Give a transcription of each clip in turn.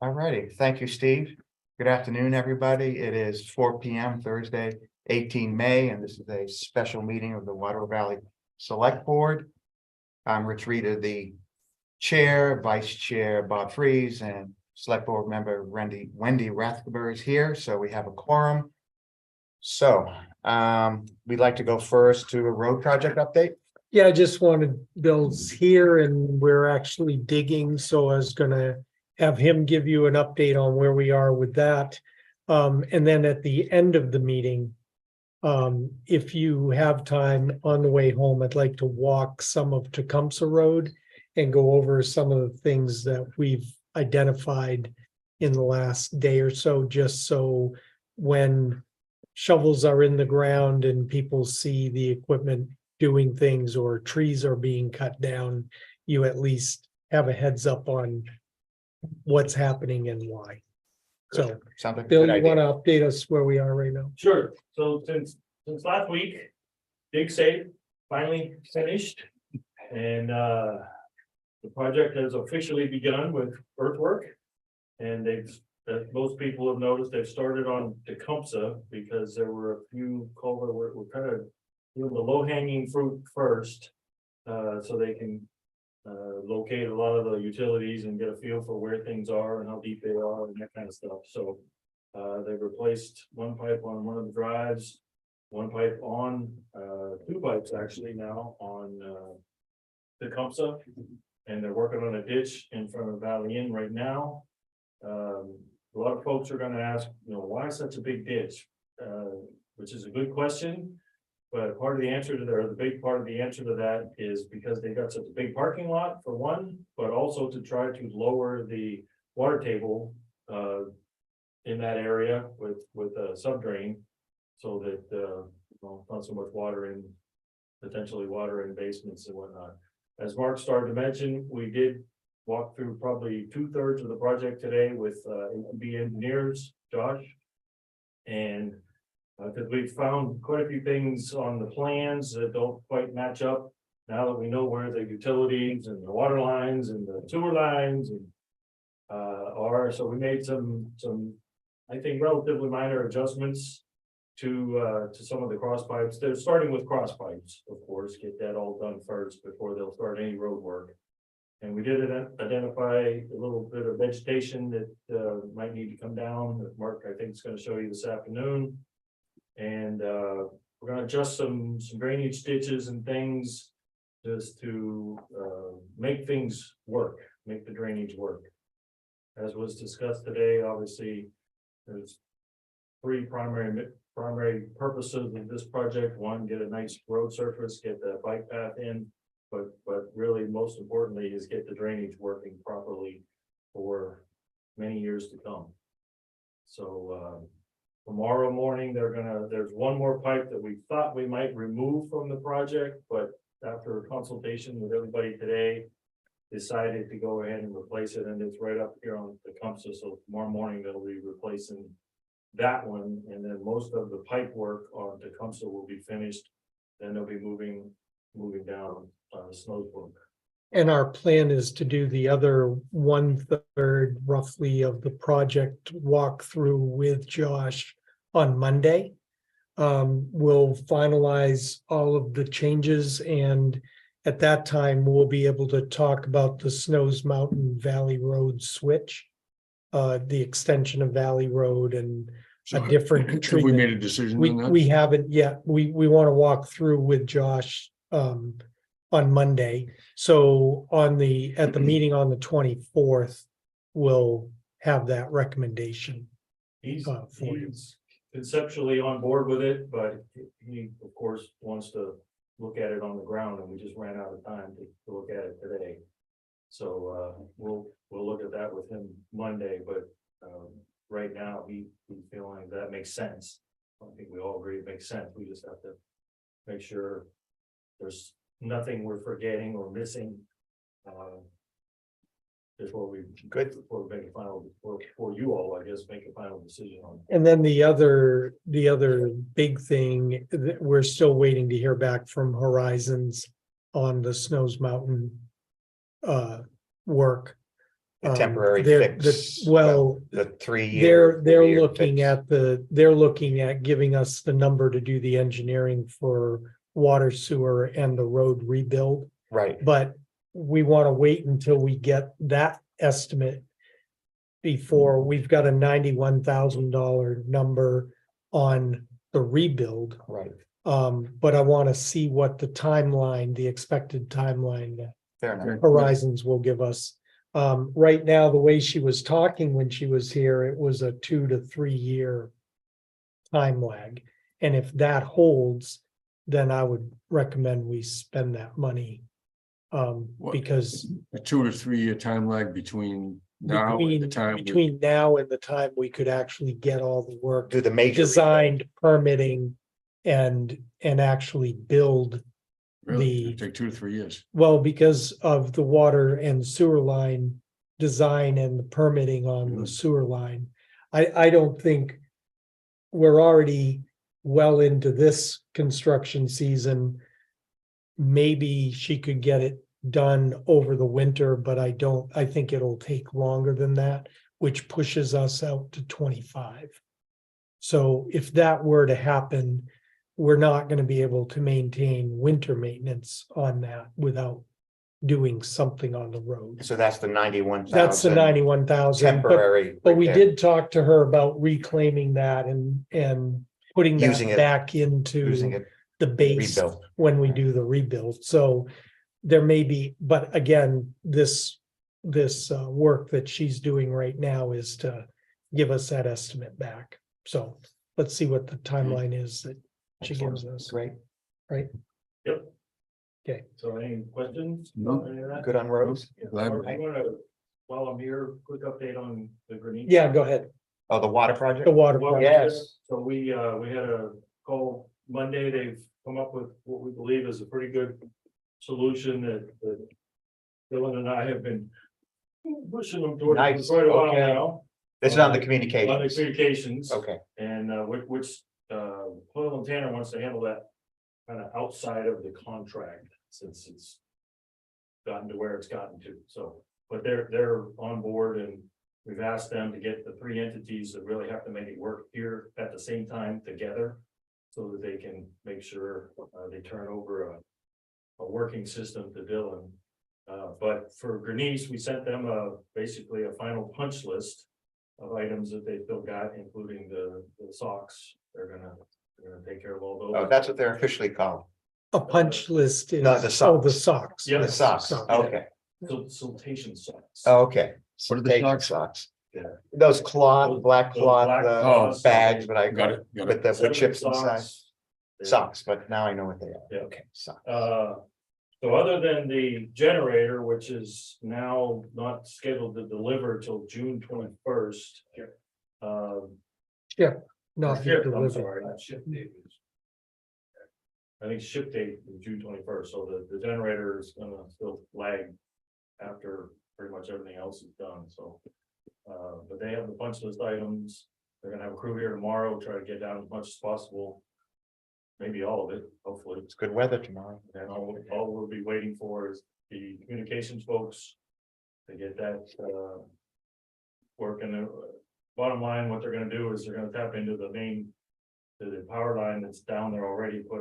All righty. Thank you, Steve. Good afternoon, everybody. It is 4 p.m. Thursday, 18 May, and this is a special meeting of the Water Valley Select Board. I'm Rich Reeder, the chair, vice chair Bob Freeze, and select board member Wendy Rathgeber is here, so we have a quorum. So we'd like to go first to a road project update. Yeah, I just wanted Bill's here and we're actually digging, so I was gonna have him give you an update on where we are with that. And then at the end of the meeting, if you have time on the way home, I'd like to walk some of Tecumseh Road and go over some of the things that we've identified in the last day or so, just so when shovels are in the ground and people see the equipment doing things or trees are being cut down, you at least have a heads up on what's happening and why. So, Sounds like a Bill, good you want idea. to update us where we are right now? Sure. So since last week, Dig Safe finally finished. And the project has officially begun with earthwork. And as most people have noticed, they've started on Tecumseh because there were a few culvert, we're kind of doing the low hanging fruit first. So they can locate a lot of the utilities and get a feel for where things are and how deep they are and that kind of stuff. So they've replaced one pipe on one of the drives, one pipe on, two pipes actually now on Tecumseh. And they're working on a ditch in front of Valley Inn right now. A lot of folks are gonna ask, why such a big ditch? Which is a good question. But part of the answer to that, or the big part of the answer to that, is because they got such a big parking lot for one, but also to try to lower the water table in that area with a subdrain, so that not so much water in, potentially water in basements and whatnot. As Mark started to mention, we did walk through probably 2/3 of the project today with ATB engineers, Josh, and because we've found quite a few things on the plans that don't quite match up. Now that we know where the utilities and the water lines and the sewer lines and are, so we made some I think relatively minor adjustments to some of the cross pipes. They're starting with cross pipes, of course, get that all done first before they'll start any road work. And we did identify a little bit of vegetation that might need to come down, that Mark, I think, is going to show you this afternoon. And we're gonna adjust some drainage ditches and things just to make things work, make the drainage work. As was discussed today, obviously, there's three primary purposes of this project. One, get a nice road surface, get the bike path in, but really most importantly is get the drainage working properly for many years to come. So tomorrow morning, there's one more pipe that we thought we might remove from the project, but after a consultation with everybody today, decided to go ahead and replace it, and it's right up here on Tecumseh. So tomorrow morning, they'll be replacing that one, and then most of the pipe work on Tecumseh will be finished. Then they'll be moving down Snowsbrook. And our plan is to do the other 1/3 roughly of the project walkthrough with Josh on Monday. We'll finalize all of the changes, and at that time, we'll be able to talk about the Snows Mountain Valley Road switch, the extension of Valley Road and a different Have we treatment. made a decision on that? We haven't yet. We want to walk through with Josh on Monday. So at the meeting on the 24th, we'll have that recommendation. He's for you. Conceptually on board with it, but he of course wants to look at it on the ground, and we just ran out of time to look at it today. So we'll look at that with him Monday, but right now he's feeling that makes sense. I think we all agree it makes sense. We just have to make sure there's nothing we're forgetting or missing before we make a final, for you all, I guess, make a final decision on. And then the other big thing that we're still waiting to hear back from Horizons on the Snows Mountain work. A temporary fix. Well, The 3 year. they're 4-year looking fix. at they're looking at giving us the number to do the engineering for water, sewer and the road rebuild. Right, But we want to wait until we get that estimate before we've got a $91,000 number on the rebuild. right, But I want to see what the timeline, the expected timeline fair enough. Horizons will give us. Right now, the way she was talking when she was here, it was a 2 to 3 year time lag. And if that holds, then I would recommend we spend that money. Because A 2 to 3 year time lag between now and the time. between now and the time we could actually get all the work Do the major. designed, permitting, and actually build. Really, it'd take 2 to 3 years. Well, because of the water and sewer line design and the permitting on the sewer line. I don't think we're already well into this construction season. Maybe she could get it done over the winter, but I think it'll take longer than that, which pushes us out to 25. So if that were to happen, we're not going to be able to maintain winter maintenance on that without doing something on the road. So that's the 91,000. That's the 91,000. Temporary. But we repair. did talk to her about reclaiming that and putting Using that it- back into Using it, the base rebuilt. when we do the rebuild. So there may be, but again, this work that she's doing right now is to give us that estimate back. So let's see what the timeline is that she gives us. Great, So any questions? No. Any of that? good on roads. Glad- I'm gonna, while I'm here, quick update on the Grenice. Yeah, go ahead. Oh, the water project? The water. Well, project. Yes. So we had a call Monday. They've come up with what we believe is a pretty good solution that Dylan and I have been pushing them towards Nice, for quite a while okay. now. This is on the On the communications. communications. Okay, And which Hoyle and Tanner wants to handle that kind of outside of the contract, since it's gotten to where it's gotten to, so, but they're on board, and we've asked them to get the 3 entities that really have to make it work here at the same time together, so that they can make sure they turn over a working system to Dylan. But for Grenice, we sent them basically a final punch list of items that they still got, including the socks. They're gonna take care of all those. oh, that's what they're officially called, A punch list is. No, the Oh, the socks. socks. Yeah. the socks, Socks. okay, Siltation socks. okay. What are the Siltation socks? Socks. Yeah. Those cloth, black Those cloth, black cloths. bags, but I Got got it, it got with it. the wood Cinnamon chips inside, socks. socks, but now I know what they are. Yeah. Okay, socks. So other than the generator, which is now not scheduled to deliver till June 21st. Not Ship, I'm delivered. sorry, not ship date. I think ship date is June 21st, so the generator is gonna still lag after pretty much everything else is done, so. But they have the punch list items, they're gonna have a crew here tomorrow, try to get down as much as possible. Maybe all of it, hopefully. It's good weather tomorrow. And all we'll be waiting for is the communications folks to get that, working. Bottom line, what they're gonna do is they're gonna tap into the main, to the power line that's down there already, put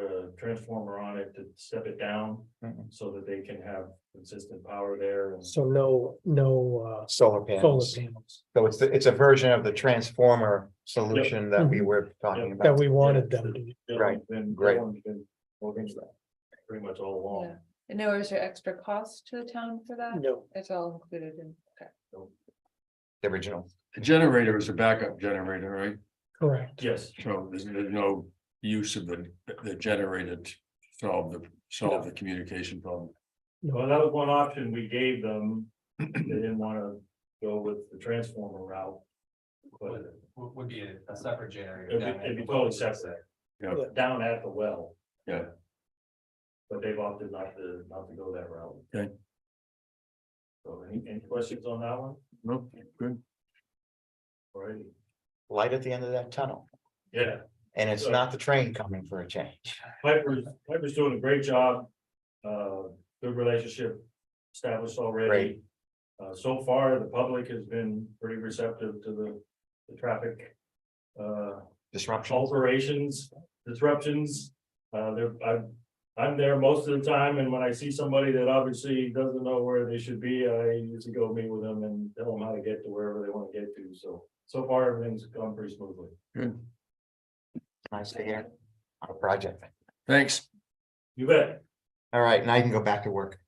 a transformer on it to step it down, Mhm. so that they can have consistent power there. And So no Solar solar panels. panels So it's a version of the transformer solution that we were talking that about. we wanted them to. Dylan's Right, been- great. Dylan's been working that pretty much all along. Yeah. And now is there extra cost to the town for that? No, It's all included in, okay. The original. The generator is a backup generator, right? correct. Yes, So there's no use of the generator to solve the communication problem. well, that was one option we gave them. They didn't wanna go with the transformer route. But Would be a separate generator. it'd be totally separate. Yeah. Down at the well. Yeah. But they've opted not to go that route. Okay. So any questions on that one? Nope, good. All right, Light at the end of that tunnel. yeah, And it's not the train coming for a change. Piper's doing a great job. Good relationship established already. Great. So far, the public has been pretty receptive to the traffic. Disruption. Alterations, disruptions, I'm there most of the time, and when I see somebody that obviously doesn't know where they should be, I usually go meet with them and tell them how to get to wherever they want to get to, so far, everything's gone pretty smoothly. Good, Nice to hear. On a project. thanks. You bet, All right, now you can go back to work.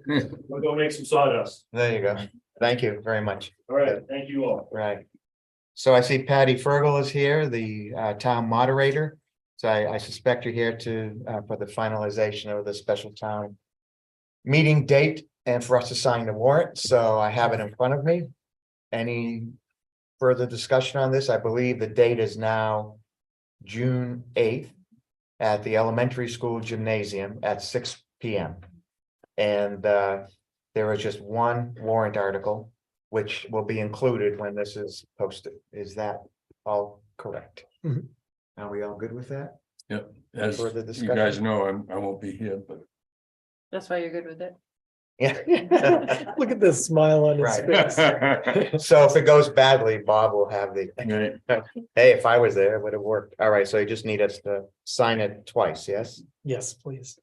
we'll go make some sawdust, There you go. Thank you very much. all right, thank you all. Right. So I see Patty Fergal is here, the town moderator. So I suspect you're here to for the finalization of the special town meeting date and for us to sign the warrant. So I have it in front of me. Any further discussion on this? I believe the date is now June 8th at the elementary school gymnasium at 6 p.m. And there is just one warrant article, which will be included when this is posted. Is that all correct? Mhm. Are we all good with that? As Further you discussion? guys know, I won't be here, but. That's why you're good with it. Yeah. Look at this smile on his Right. face. So if it goes badly, Bob will have the, Right. hey, if I was there, it would have worked. All right, so you just need us to sign it twice, yes? Yes, please.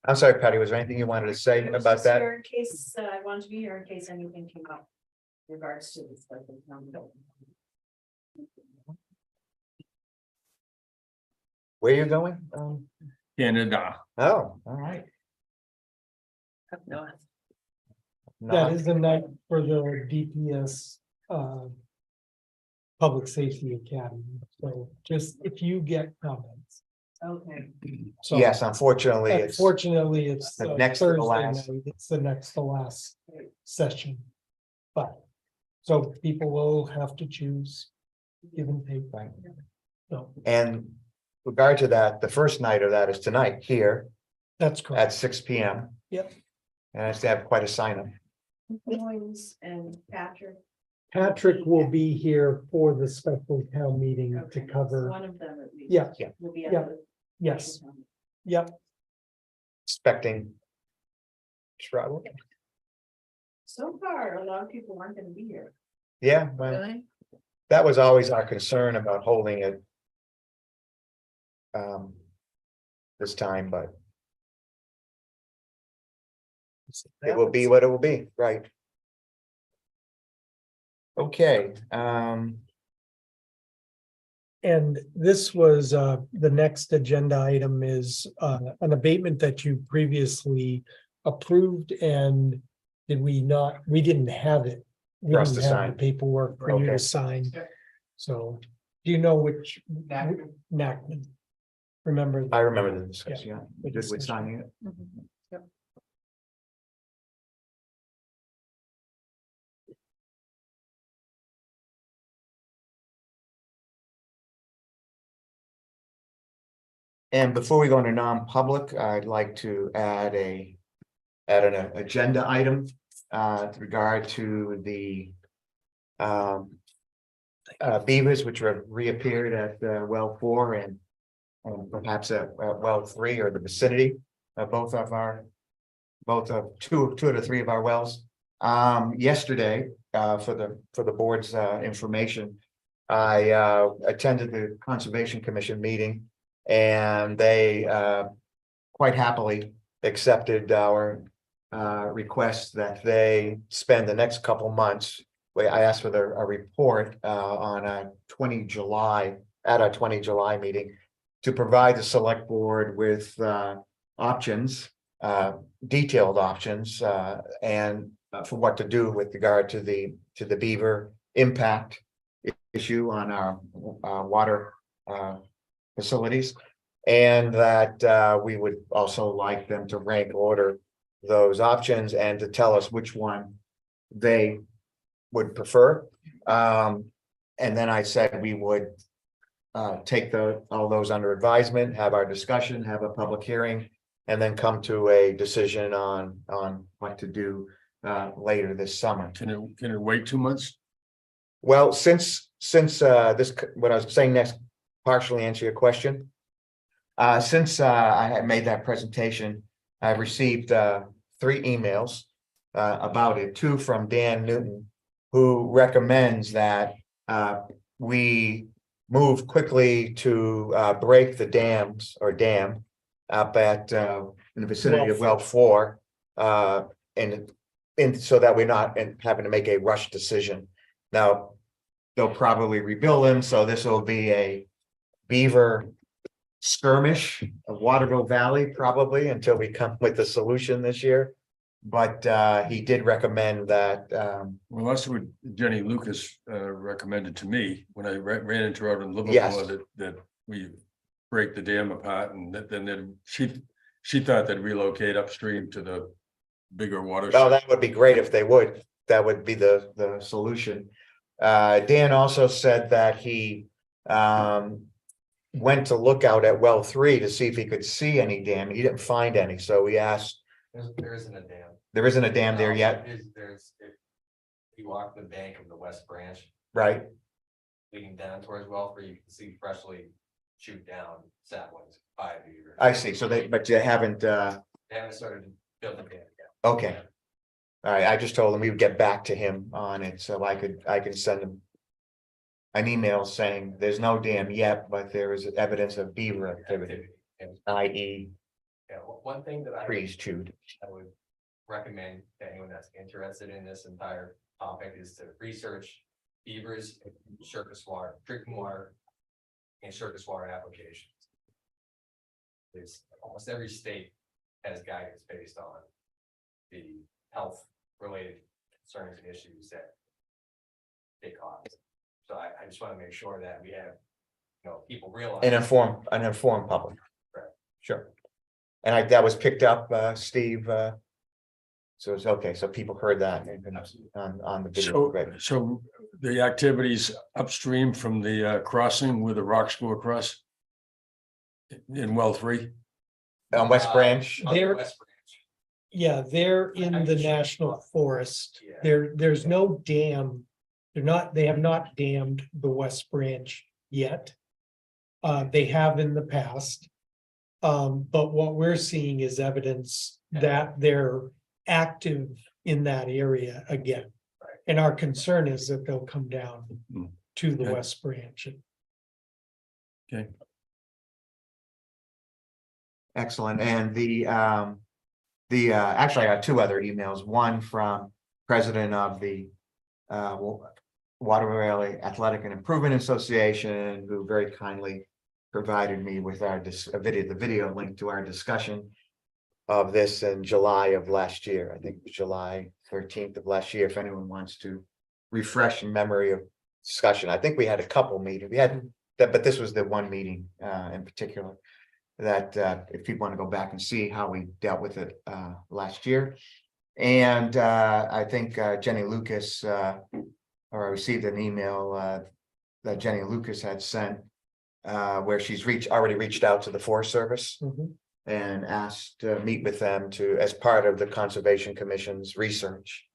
I'm sorry, Patty, was there anything you wanted to say I was about just that? here in case, I wanted to be here in case anything came up in regards to this. Like, Where you going? Canada. Oh, all right. Up north. That is the night for the DPS Public Safety Academy. So just if you get comments. Okay, So Yes, unfortunately, it's, unfortunately, it's the the next to the Thursday last. night. It's the next to last session. But so people will have to choose. Give and take. Right. So and regard to that, the first night of that is tonight here that's at correct. 6 p.m. Yep. And I have quite a sign up. Owens and Patrick. Patrick will be here for the special town meeting to Okay, cover. one of them at least. Yeah, Will be at Yeah. the. yes, yep. Expecting trouble. So far, a lot of people aren't gonna be here. Yeah, well, Really? that was always our concern about holding it. This time, but it will be what it will be, right? Okay, And this was, the next agenda item is, an abatement that you previously approved and did we not, we didn't have it. We For us didn't to have sign. the paperwork for you Okay. to sign. Okay. So, do you know which? Nachman. Nachman. Remember? I remember the discussion, yeah, the good with discussion. signing it. Mhm. Yep. And before we go into non-public, I'd like to add an agenda item with regard to the Beavers, which have reappeared at well 4 and perhaps at well 3 or the vicinity of both of two of the three of our wells. Yesterday, for the board's information, I attended the Conservation Commission meeting. And they quite happily accepted our request that they spend the next couple months. I asked for a report on a 20 July, at our 20 July meeting, to provide the select board with options, detailed options, and for what to do with regard to the beaver impact issue on our water facilities. And that we would also like them to rank order those options and to tell us which one they would prefer. And then I said we would take all those under advisement, have our discussion, have a public hearing, and then come to a decision on what to do later this summer. Can it wait 2 months? Well, since this, what I was saying next, partially answer your question. Since I had made that presentation, I've received 3 emails about it, 2 from Dan Newton, who recommends that we move quickly to break the dams or dam up at in the vicinity of well 4 and so that we're not having to make a rush decision. Now, they'll probably rebuild them, so this will be a beaver skirmish of Waterville Valley probably until we come with the solution this year. But he did recommend that Well, that's what Jenny Lucas recommended to me when I ran into her in Yes. Liverpool, that we break the dam apart, and then she thought they'd relocate upstream to the bigger water. oh, that would be great if they would. That would be the solution. Dan also said that he went to look out at well 3 to see if he could see any dam. He didn't find any, so we asked. There isn't a dam. There isn't a dam there yet, If you walk the bank of the West Branch right? leading down towards Wellford, you can see freshly shoot down saplings by Beaver. I see. So but you haven't, They haven't started to build the dam yet. okay. All right, I just told him we would get back to him on it, so I can send him an email saying there's no dam yet, but there is evidence of beaver activity, And, i.e. yeah, one thing that trees chewed. I would recommend to anyone that's interested in this entire topic is to research beavers, surface water, drinking water, and surface water applications. There's almost every state has guidance based on the health related concerns and issues that they cause. So I just want to make sure that we have, people realize. An informed public. Correct. Sure. And that was picked up, Steve, so it's okay, so people heard that on the video, great. So the activities upstream from the crossing where the rocks go across in well 3. On West Branch, On the There- West Branch. Yeah, they're in the national forest. Yeah. There's no dam. They have not dammed the West Branch yet. They have in the past. But what we're seeing is evidence that they're active in that area again. Right. And our concern is that they'll come down Hmm. to the Okay. West Branch. Okay. excellent, and actually I got 2 other emails, one from president of the Waterville Valley Athletic and Improvement Association, who very kindly provided me with the video link to our discussion of this in July of last year. I think it was July 13th of last year, if anyone wants to refresh in memory of discussion. I think we had a couple meetings. We had that, but this was the one meeting in particular that if people want to go back and see how we dealt with it last year. And I think Jenny Lucas, or I received an email that Jenny Lucas had sent where she's already reached out to the Forest Service Mhm. and asked to meet with them as part of the Conservation Commission's research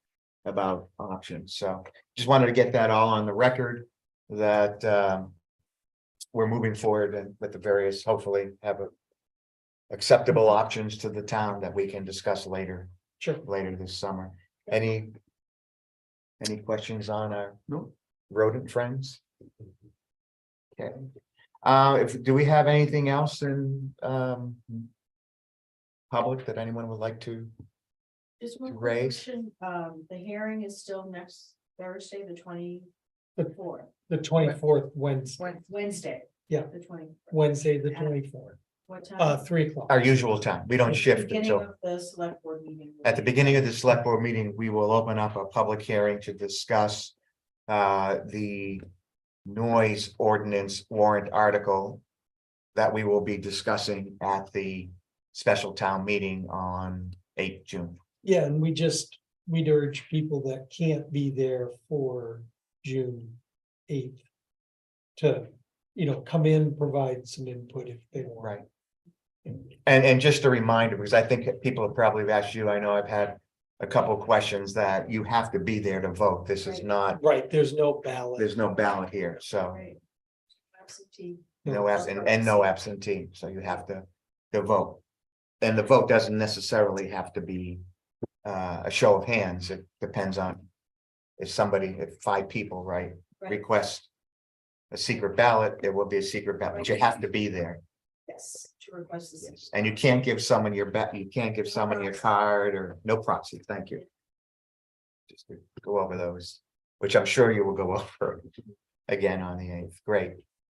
about options. So just wanted to get that all on the record that we're moving forward and with the various, hopefully have acceptable options to the town that we can discuss later this summer. Any questions on our rodent friends? Okay. Do we have anything else in public that anyone would like to? Just one quick raise. question, the hearing is still next Thursday, the 24th, The 24th Wednesday, Wednesday. Yeah. The 24th. Wednesday, the 24th, What time? 3:00. Our usual time. We don't shift Beginning until of the select board meeting. at the beginning of the select board meeting, we will open up a public hearing to discuss the noise ordinance warrant article that we will be discussing at the special town meeting on 8th June. Yeah, and we'd urge people that can't be there for June 8th to, come in, provide some input if they want. Right. And just a reminder, because I think people have probably asked you, I know I've had a couple questions that you have to be there to vote. This is Right. not, Right, there's no ballot. there's no ballot here, so Right. Absentee. no absent and no absentee, so you have to vote. And the vote doesn't necessarily have to be a show of hands. It depends on if 5 people, right, Right. request a secret ballot, there will be a secret ballot, but you have to be there. Yes, to request this. Yes, and you can't give someone you can't give someone your card or no proxy, thank you. Just to go over those, which I'm sure you will go over again on the 8th, great.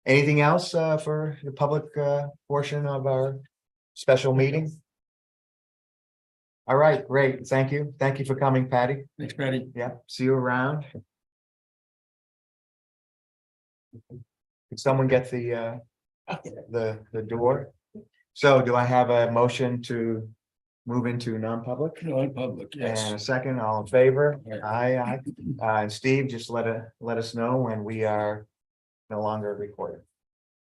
Anything else for the public portion of our special meeting? All right, great, thank you for coming, Patty. Thanks, Patty. Yeah, see you around. Can someone get the door? So do I have a motion to move into non-public? Non-public, And yes. a second, all in favor? Aye. Aye. And Steve, just let us know when we are no longer recording.